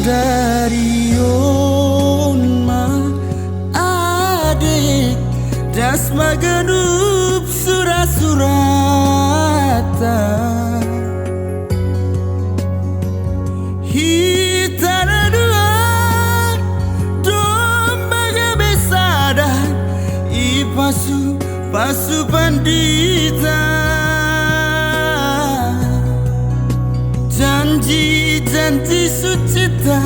dari ma adik das maganup surat-surata hitana dua domba besada ipasu pasu pandita janji sucita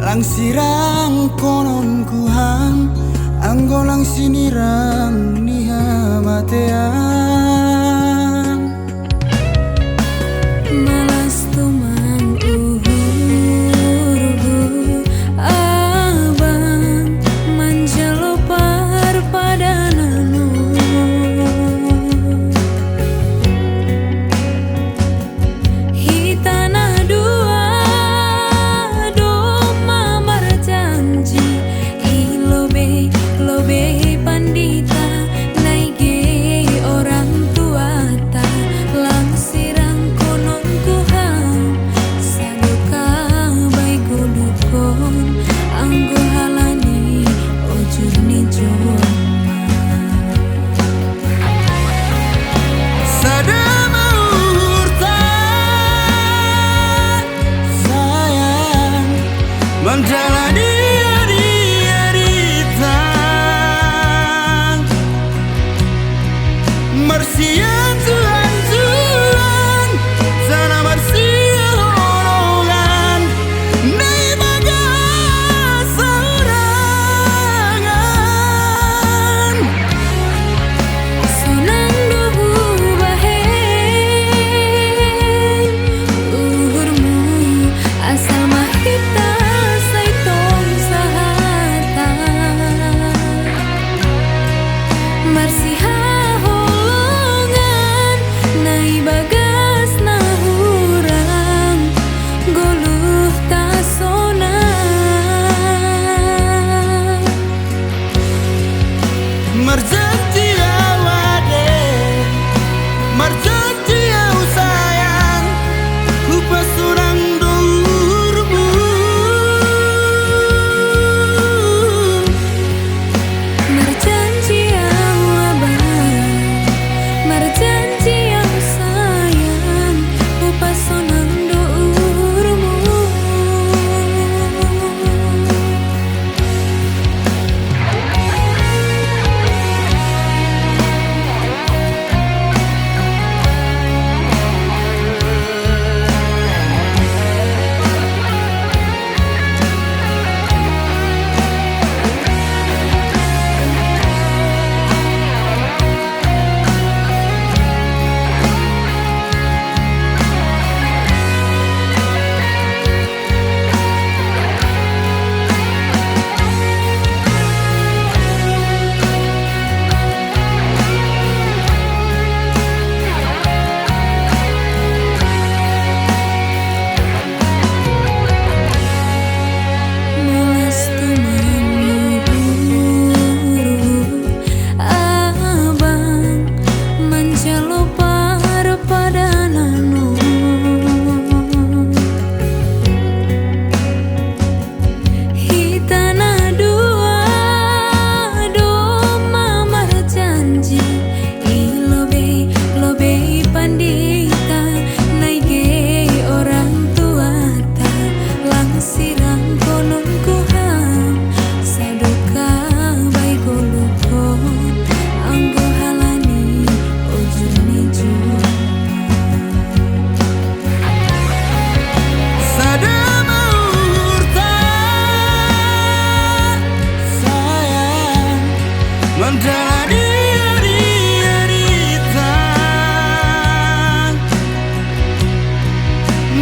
langsirang konon kuhang anggo langsinirang nihamatean malas tumang abang manjalo par padananu hitana dua doma marjanji lobe pandita naige orang tua ta langsirang konon kuhang saduka bai gulukon anggo halani ojur ni joma sadama urta sayang menjalani Marsian Tuhan sana marsian horongan nei bagas sorangan sonang dohu bahen uhurmu asal mahita saitong sahata marsiha bagas nahurang goluh tasona marjanji awade marjanji au sayang ku pasurang dourmu marjanji au abang marjanji sonang dourmu menjalani hari-hari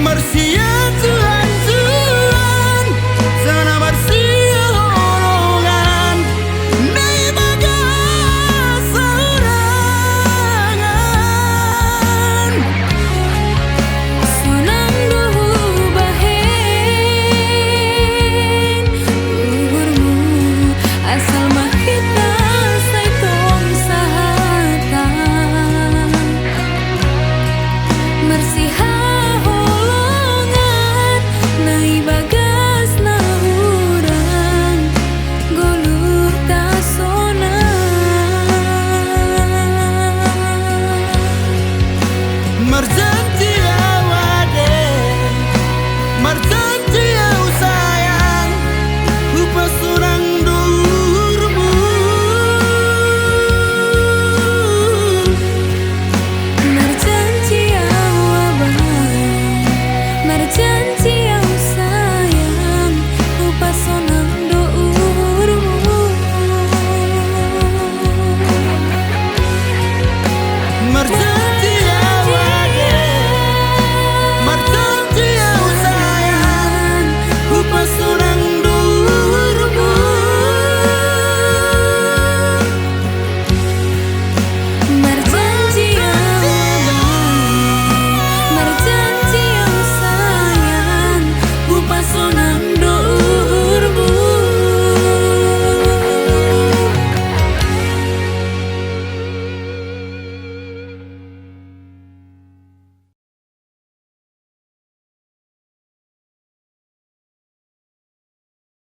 Marsian Tuhan